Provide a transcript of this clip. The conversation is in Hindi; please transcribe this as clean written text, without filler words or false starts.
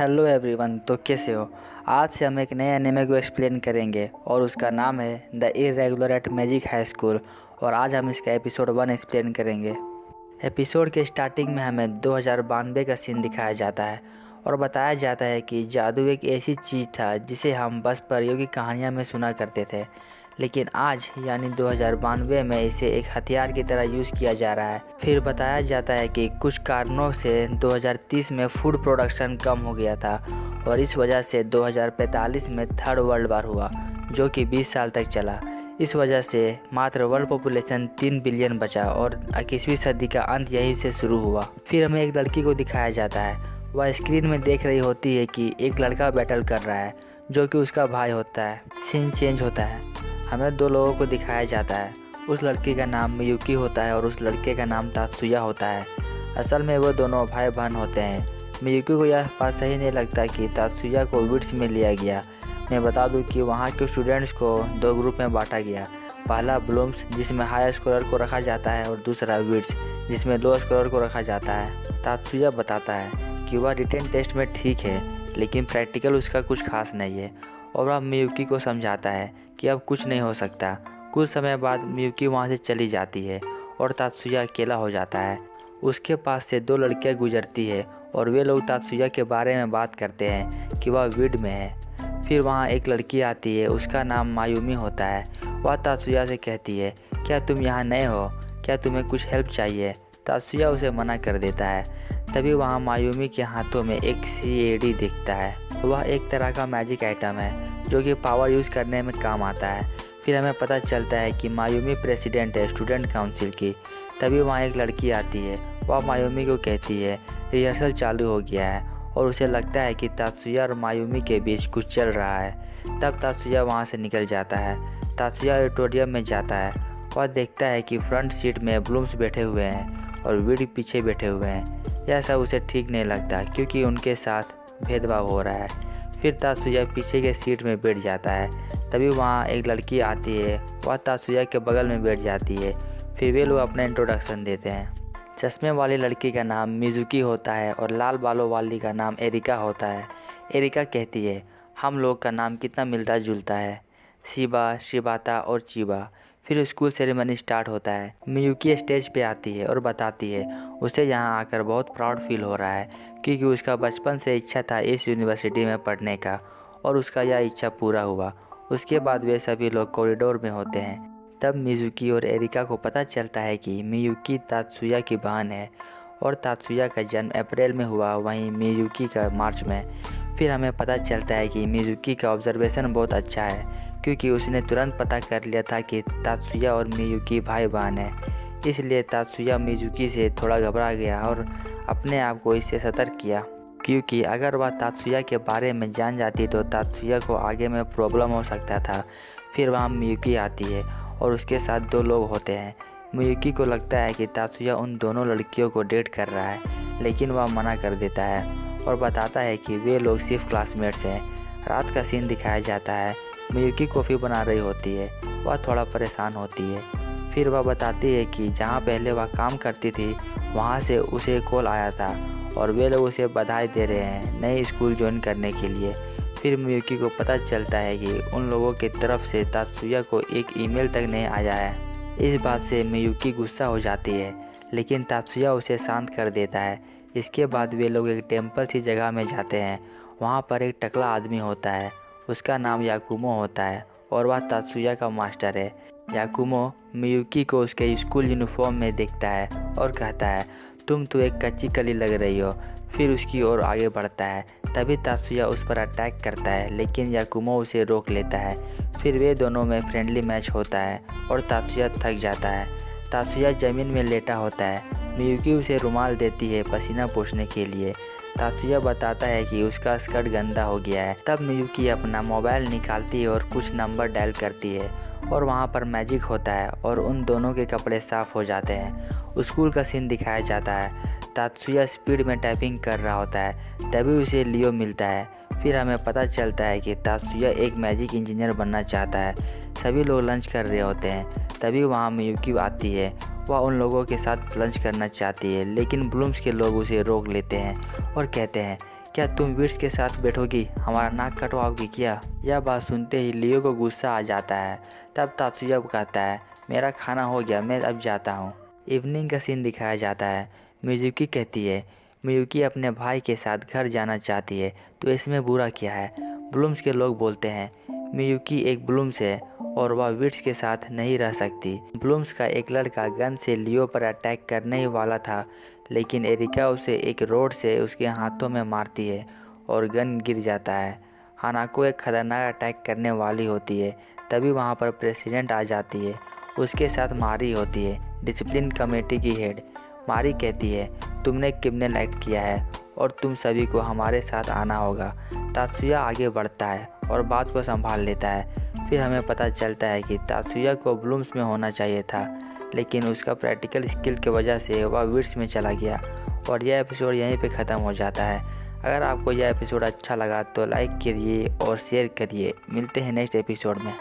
हेलो एवरीवन, तो कैसे हो। आज से हम एक नए एनिमे को एक्सप्लेन करेंगे और उसका नाम है the irregular at magic high school. और आज हम इसका एपिसोड 1 एक्सप्लेन करेंगे। एपिसोड के स्टार्टिंग में हमें 2092 का सीन दिखाया जाता है और बताया जाता है कि जादू एक ऐसी चीज़ था जिसे हम बस परियों की कहानियाँ में सुना करते थे, लेकिन आज यानी 2092 में इसे एक हथियार की तरह यूज़ किया जा रहा है। फिर बताया जाता है कि कुछ कारणों से 2030 में फूड प्रोडक्शन कम हो गया था और इस वजह से 2045 में थर्ड वर्ल्ड वार हुआ, जो कि 20 साल तक चला। इस वजह से मात्र वर्ल्ड पॉपुलेशन 3 बिलियन बचा और 21वीं सदी का अंत यहीं से शुरू हुआ। फिर हमें एक लड़की को दिखाया जाता है। वह स्क्रीन में देख रही होती है कि एक लड़का बैटल कर रहा है जो कि उसका भाई होता है। सीन चेंज होता है, हमें 2 लोगों को दिखाया जाता है। उस लड़की का नाम मियुकी होता है और उस लड़के का नाम तात्सुया होता है। असल में वो दोनों भाई बहन होते हैं। मियुकी को यह बात सही नहीं लगता कि तात्सुया को विट्स में लिया गया। मैं बता दूं कि वहाँ के स्टूडेंट्स को 2 ग्रुप में बांटा गया। पहला ब्लूम्स, जिसमें हाई स्कोरर को रखा जाता है, और दूसरा विट्स, जिसमें लो स्कोरर को रखा जाता है। तात्सुया बताता है कि वह रिटन टेस्ट में ठीक है, लेकिन प्रैक्टिकल उसका कुछ खास नहीं है, और वह मियुकी को समझाता है कि अब कुछ नहीं हो सकता। कुछ समय बाद मियुकी वहाँ से चली जाती है और तात्सुया अकेला हो जाता है। उसके पास से 2 लड़कियाँ गुजरती है और वे लोग तात्सुया के बारे में बात करते हैं कि वह विड में है। फिर वहाँ एक लड़की आती है, उसका नाम मायुमी होता है। वह तात्सुया से कहती है, क्या तुम यहाँ नए हो, क्या तुम्हें कुछ हेल्प चाहिए। तात्सुया उसे मना कर देता है। तभी वहाँ मायुमी के हाथों में एक CAD दिखता है। वह एक तरह का मैजिक आइटम है जो कि पावर यूज़ करने में काम आता है। फिर हमें पता चलता है कि मायुमी प्रेसिडेंट है स्टूडेंट काउंसिल की। तभी वहाँ एक लड़की आती है। वह मायुमी को कहती है रिहर्सल चालू हो गया है, और उसे लगता है कि तात्सुया और मायुमी के बीच कुछ चल रहा है। तब तात्सुया वहाँ से निकल जाता है। तात्सुया ऑडिटोरियम में जाता है। वह देखता है कि फ्रंट सीट में ब्लूम्स बैठे हुए हैं और विड पीछे बैठे हुए हैं। यह सब उसे ठीक नहीं लगता क्योंकि उनके साथ भेदभाव हो रहा है। फिर तात्सुया पीछे के सीट में बैठ जाता है। तभी वहाँ एक लड़की आती है। वह तात्सुया के बगल में बैठ जाती है। फिर वे लोग अपना इंट्रोडक्शन देते हैं। चश्मे वाली लड़की का नाम मिजुकी होता है और लाल बालों वाली का नाम एरिका होता है। एरिका कहती है, हम लोग का नाम कितना मिलता जुलता है, शिबा, शिबाता और चिबा। फिर स्कूल सेरेमनी स्टार्ट होता है। मियुकी स्टेज पे आती है और बताती है उसे यहाँ आकर बहुत प्राउड फील हो रहा है क्योंकि उसका बचपन से इच्छा था इस यूनिवर्सिटी में पढ़ने का, और उसका यह इच्छा पूरा हुआ। उसके बाद वे सभी लोग कॉरिडोर में होते हैं। तब मिजुकी और एरिका को पता चलता है कि मियुकी तात्सुया की बहन है और तात्सुया का जन्म अप्रैल में हुआ, वहीं मियुकी का मार्च में। फिर हमें पता चलता है कि मिजुकी का ऑब्जर्वेशन बहुत अच्छा है क्योंकि उसने तुरंत पता कर लिया था कि तात्सुया और मियुकी भाई बहन हैं। इसलिए तात्सुया मिजुकी से थोड़ा घबरा गया और अपने आप को इससे सतर्क किया, क्योंकि अगर वह तात्सुया के बारे में जान जाती तो तात्सुया को आगे में प्रॉब्लम हो सकता था। फिर वहाँ मियुकी आती है और उसके साथ 2 लोग होते हैं। मियुकी को लगता है कि तात्सुया उन दोनों लड़कियों को डेट कर रहा है, लेकिन वह मना कर देता है और बताता है कि वे लोग सिर्फ क्लासमेट्स हैं। रात का सीन दिखाया जाता है। मियुकी कॉफ़ी बना रही होती है। वह थोड़ा परेशान होती है। फिर वह बताती है कि जहाँ पहले वह काम करती थी वहाँ से उसे कॉल आया था और वे लोग उसे बधाई दे रहे हैं नए स्कूल ज्वाइन करने के लिए। फिर मियुकी को पता चलता है कि उन लोगों की तरफ से तात्सुया को एक ईमेल तक नहीं आया है। इस बात से मियुकी गुस्सा हो जाती है, लेकिन तात्सुया उसे शांत कर देता है। इसके बाद वे लोग एक टेम्पल सी जगह में जाते हैं। वहाँ पर एक टकला आदमी होता है। उसका नाम याकुमो होता है और वह तात्सुया का मास्टर है। याकुमो मियुकी को उसके स्कूल यूनिफॉर्म में देखता है और कहता है, तुम तो एक कच्ची कली लग रही हो। फिर उसकी ओर आगे बढ़ता है। तभी तात्सुया उस पर अटैक करता है, लेकिन याकुमो उसे रोक लेता है। फिर वे दोनों में फ्रेंडली मैच होता है और तात्सुया थक जाता है। तात्सुया ज़मीन में लेटा होता है। मियुकी उसे रुमाल देती है पसीना पोंछने के लिए। तात्सुया बताता है कि उसका स्कर्ट गंदा हो गया है। तब मियुकी अपना मोबाइल निकालती है और कुछ नंबर डायल करती है और वहाँ पर मैजिक होता है और उन दोनों के कपड़े साफ़ हो जाते हैं। स्कूल का सीन दिखाया जाता है। तात्सुया स्पीड में टाइपिंग कर रहा होता है। तभी उसे लियो मिलता है। फिर हमें पता चलता है कि तात्सुया एक मैजिक इंजीनियर बनना चाहता है। सभी लोग लंच कर रहे होते हैं। तभी वहाँ मियुकी आती है। वह उन लोगों के साथ लंच करना चाहती है, लेकिन ब्लूम्स के लोग उसे रोक लेते हैं और कहते हैं क्या तुम विट्स के साथ बैठोगी, हमारा नाक कटवाओगी क्या? यह बात सुनते ही लियो को गुस्सा आ जाता है। तब तात्सुया कहता है, मेरा खाना हो गया, मैं अब जाता हूँ। इवनिंग का सीन दिखाया जाता है। मिजुकी कहती है, मियुकी अपने भाई के साथ घर जाना चाहती है, तो इसमें बुरा क्या है? ब्लूम्स के लोग बोलते हैं, मियुकी एक ब्लूम्स है और वह विट्स के साथ नहीं रह सकती। ब्लूम्स का एक लड़का गन से लियो पर अटैक करने ही वाला था, लेकिन एरिका उसे एक रोड से उसके हाथों में मारती है और गन गिर जाता है। हानाको एक खतरनाक अटैक करने वाली होती है, तभी वहाँ पर प्रेसिडेंट आ जाती है। उसके साथ मारी होती है, डिसिप्लिन कमेटी की हेड। मारी कहती है, तुमने क्रिमिनल एक्ट किया है और तुम सभी को हमारे साथ आना होगा। तात्सुया आगे बढ़ता है और बात को संभाल लेता है। फिर हमें पता चलता है कि तात्सुया को ब्लूम्स में होना चाहिए था, लेकिन उसका प्रैक्टिकल स्किल की वजह से वह विट्स में चला गया। और यह एपिसोड यहीं पे ख़त्म हो जाता है। अगर आपको यह एपिसोड अच्छा लगा तो लाइक करिए और शेयर करिए। मिलते हैं नेक्स्ट एपिसोड में।